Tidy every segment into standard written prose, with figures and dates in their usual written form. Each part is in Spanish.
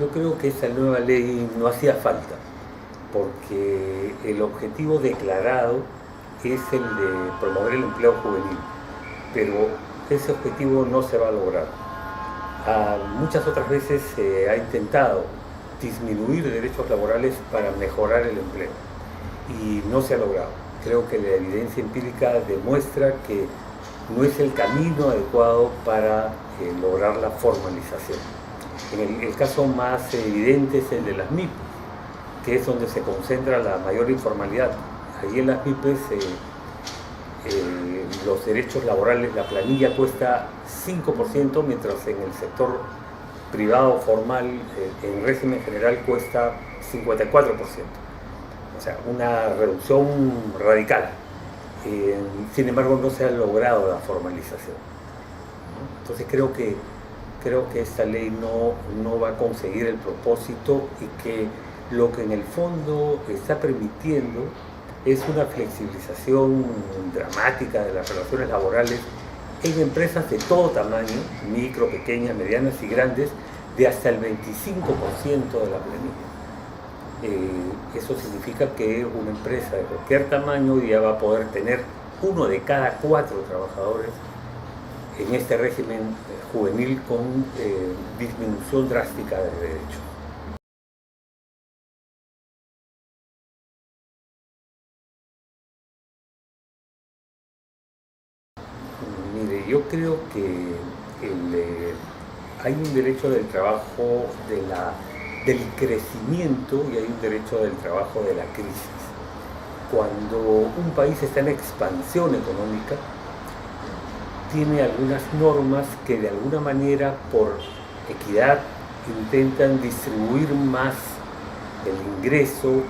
Yo creo que esa nueva ley no hacía falta, porque el objetivo declarado es el de promover el empleo juvenil, pero ese objetivo no se va a lograr. Muchas otras veces se ha intentado disminuir derechos laborales para mejorar el empleo y no se ha logrado. Creo que la evidencia empírica demuestra que no es el camino adecuado para lograr la formalización. El caso más evidente es el de las MIPES, que es donde se concentra la mayor informalidad. Ahí en las MIPES los derechos laborales, la planilla cuesta 5%, mientras en el sector privado formal, en régimen general, cuesta 54%. O sea, una reducción radical. Sin embargo, no se ha logrado la formalización. Entonces creo que esta ley no va a conseguir el propósito, y que lo que en el fondo está permitiendo es una flexibilización dramática de las relaciones laborales en empresas de todo tamaño, micro, pequeñas, medianas y grandes, de hasta el 25% de la planilla. Eso significa que una empresa de cualquier tamaño ya va a poder tener 1 de cada 4 trabajadores en este régimen juvenil, con disminución drástica de derechos. Mire, yo creo que hay un derecho del trabajo del crecimiento, y hay un derecho del trabajo de la crisis. Cuando un país está en expansión económica, tiene algunas normas que de alguna manera, por equidad, intentan distribuir más el ingreso,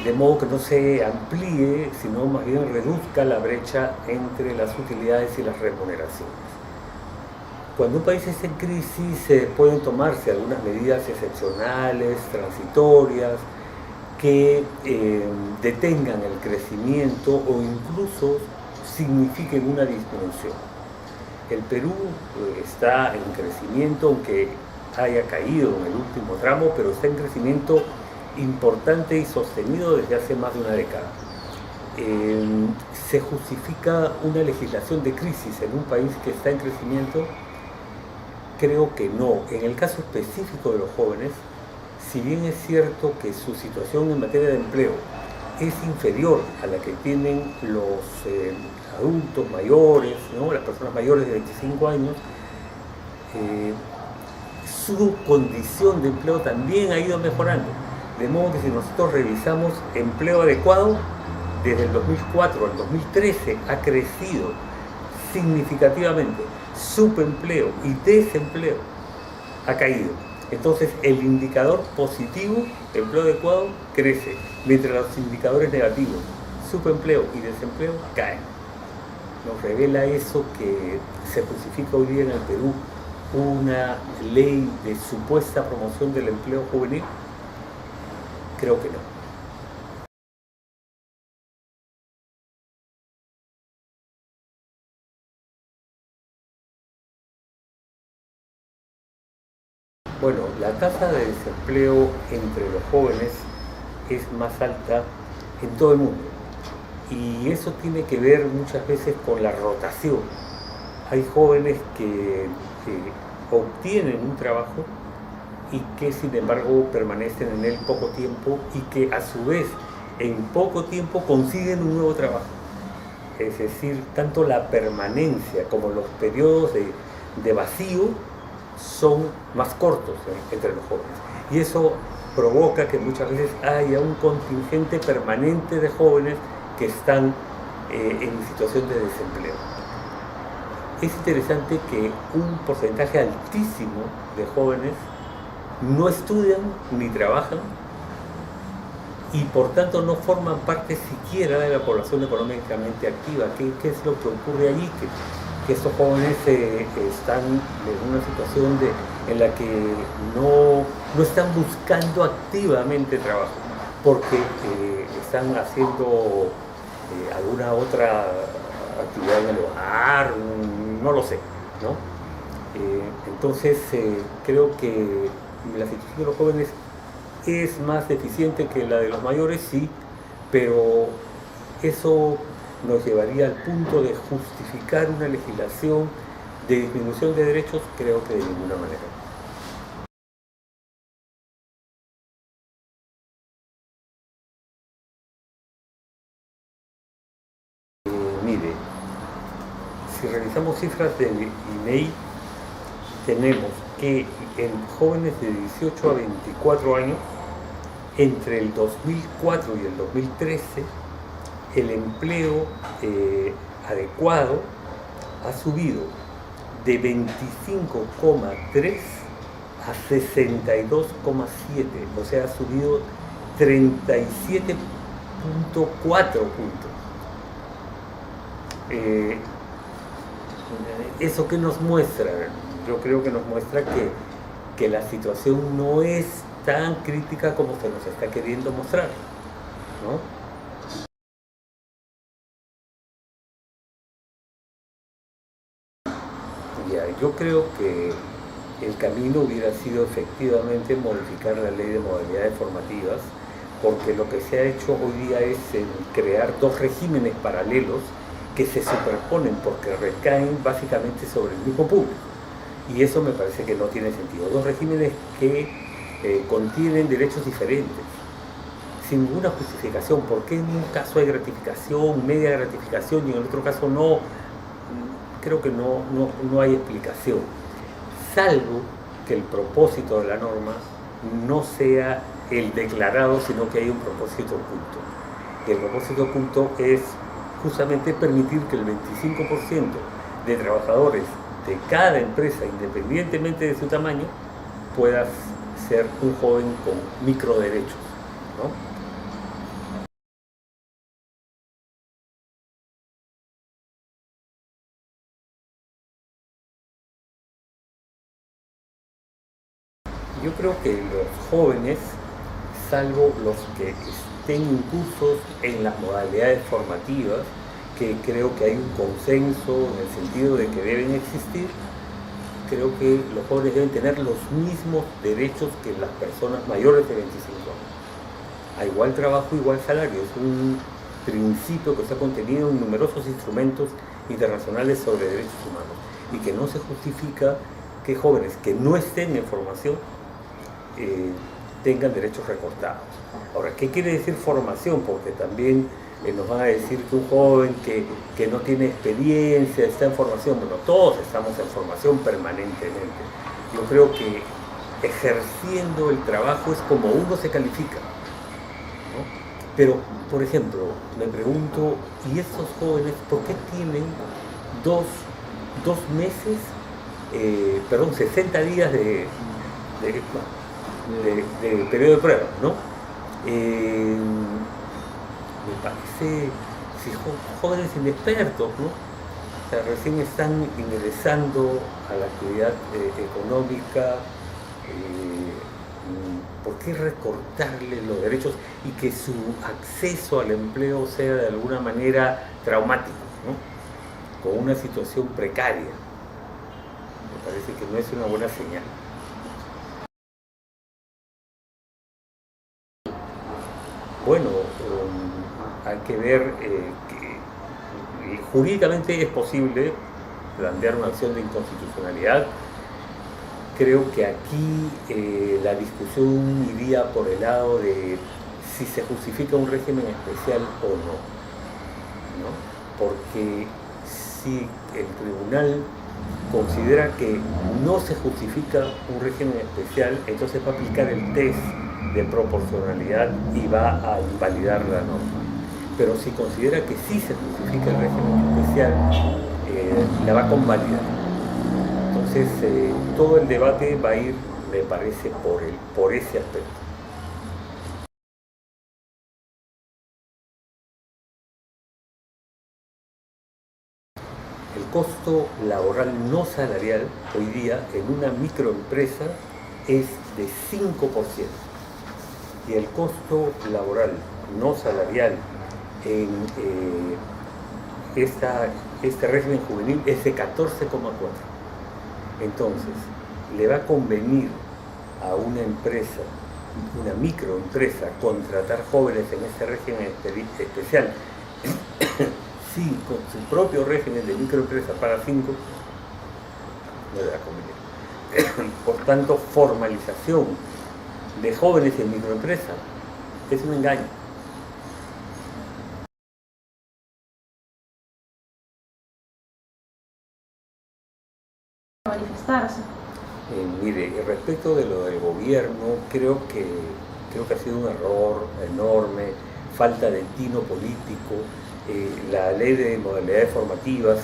de modo que no se amplíe, sino más bien reduzca la brecha entre las utilidades y las remuneraciones. Cuando un país está en crisis, pueden tomarse algunas medidas excepcionales, transitorias, que detengan el crecimiento o incluso signifiquen una disminución. El Perú está en crecimiento, aunque haya caído en el último tramo, pero está en crecimiento importante y sostenido desde hace más de una década. ¿Se justifica una legislación de crisis en un país que está en crecimiento? Creo que no. En el caso específico de los jóvenes, si bien es cierto que su situación en materia de empleo es inferior a la que tienen los adultos mayores, ¿no?, las personas mayores de 25 años, su condición de empleo también ha ido mejorando. De modo que si nosotros revisamos empleo adecuado, desde el 2004 al 2013 ha crecido significativamente. Subempleo y desempleo ha caído. Entonces el indicador positivo, empleo adecuado, crece, mientras los indicadores negativos, subempleo y desempleo, caen. Nos revela eso que se justifica hoy día en el Perú una ley de supuesta promoción del empleo juvenil. Creo que no. Bueno, la tasa de desempleo entre los jóvenes es más alta en todo el mundo, y eso tiene que ver muchas veces con la rotación. Hay jóvenes que obtienen un trabajo y que sin embargo permanecen en él poco tiempo, y que a su vez en poco tiempo consiguen un nuevo trabajo. Es decir, tanto la permanencia como los periodos de vacío son más cortos entre los jóvenes, y eso provoca que muchas veces haya un contingente permanente de jóvenes que están en situación de desempleo. Es interesante que un porcentaje altísimo de jóvenes no estudian ni trabajan, y por tanto no forman parte siquiera de la población económicamente activa. ¿Qué es lo que ocurre allí? Que estos jóvenes están en una situación en la que no están buscando activamente trabajo, porque están haciendo alguna otra actividad en el hogar, no lo sé, ¿no? Entonces creo que la situación de los jóvenes es más deficiente que la de los mayores, sí, pero eso nos llevaría al punto de justificar una legislación de disminución de derechos, creo que de ninguna manera. Mire, si revisamos cifras del INEI, tenemos que en jóvenes de 18 a 24 años, entre el 2004 y el 2013, el empleo adecuado ha subido de 25,3 a 62,7, o sea, ha subido 37,4 puntos. ¿Eso qué nos muestra? Yo creo que nos muestra que la situación no es tan crítica como se nos está queriendo mostrar, ¿no? Ya, yo creo que el camino hubiera sido efectivamente modificar la ley de modalidades formativas, porque lo que se ha hecho hoy día es crear dos regímenes paralelos que se superponen porque recaen básicamente sobre el mismo público. Y eso me parece que no tiene sentido. Dos regímenes que contienen derechos diferentes, sin ninguna justificación. ¿Por qué en un caso hay gratificación, media gratificación y en el otro caso no? Creo que no hay explicación, salvo que el propósito de la norma no sea el declarado, sino que hay un propósito oculto. Y el propósito oculto es justamente permitir que el 25% de trabajadores de cada empresa, independientemente de su tamaño, pueda ser un joven con microderechos, ¿no? Yo creo que los jóvenes, salvo los que estén incursos en las modalidades formativas, que creo que hay un consenso en el sentido de que deben existir, creo que los jóvenes deben tener los mismos derechos que las personas mayores de 25 años. A igual trabajo, igual salario. Es un principio que está contenido en numerosos instrumentos internacionales sobre derechos humanos y que no se justifica que jóvenes que no estén en formación tengan derechos recortados. Ahora, ¿qué quiere decir formación? Porque también nos van a decir que un joven que no tiene experiencia está en formación. Bueno, todos estamos en formación permanentemente. Yo creo que ejerciendo el trabajo es como uno se califica, ¿no? Pero, por ejemplo, me pregunto, ¿y estos jóvenes por qué tienen dos meses, 60 días de periodo de prueba, ¿no? Me parece, si jóvenes inexpertos, ¿no? O sea, recién están ingresando a la actividad económica, ¿por qué recortarles los derechos y que su acceso al empleo sea de alguna manera traumático, ¿no? Con una situación precaria? Me parece que no es una buena señal. Bueno, hay que ver que jurídicamente es posible plantear una acción de inconstitucionalidad. Creo que aquí la discusión iría por el lado de si se justifica un régimen especial o no, porque si el tribunal considera que no se justifica un régimen especial, entonces va a aplicar el test de proporcionalidad y va a invalidar la norma. Pero si considera que sí se justifica el régimen especial, la va a convalidar. Entonces, todo el debate va a ir, me parece, por ese aspecto. El costo laboral no salarial hoy día en una microempresa es de 5%. Y el costo laboral no salarial en este régimen juvenil es de 14,4. Entonces, le va a convenir a una empresa, una microempresa, contratar jóvenes en este régimen especial, sí, con su propio régimen de microempresa para 5, no le da conveniente. Por tanto, formalización de jóvenes en microempresa es un engaño. Manifestarse. Mire, respecto de lo del gobierno, creo que ha sido un error enorme, falta de tino político. La ley de modalidades formativas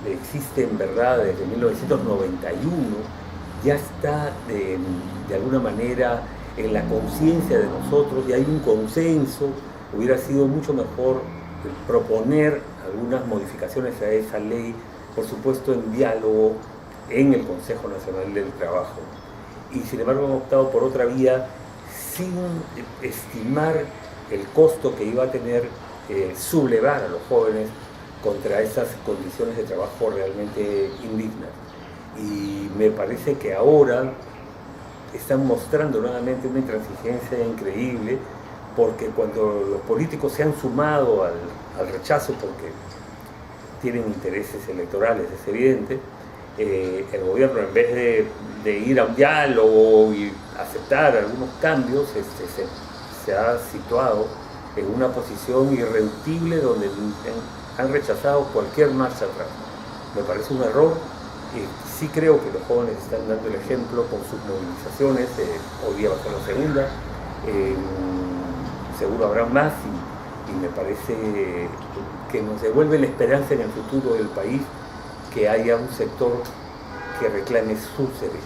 existe en verdad desde 1991, ya está de alguna manera en la conciencia de nosotros y hay un consenso. Hubiera sido mucho mejor proponer algunas modificaciones a esa ley, por supuesto en diálogo en el Consejo Nacional del Trabajo, y sin embargo han optado por otra vía sin estimar el costo que iba a tener sublevar a los jóvenes contra esas condiciones de trabajo realmente indignas. Y me parece que ahora están mostrando nuevamente una intransigencia increíble, porque cuando los políticos se han sumado al rechazo porque tienen intereses electorales, es evidente, el gobierno, en vez de ir a un diálogo y aceptar algunos cambios, se ha situado en una posición irreductible donde han rechazado cualquier marcha atrás. Me parece un error. Sí creo que los jóvenes están dando el ejemplo con sus movilizaciones. Hoy día va a ser la segunda, seguro habrá más, y me parece que nos devuelve la esperanza en el futuro del país, que haya un sector que reclame sus derechos.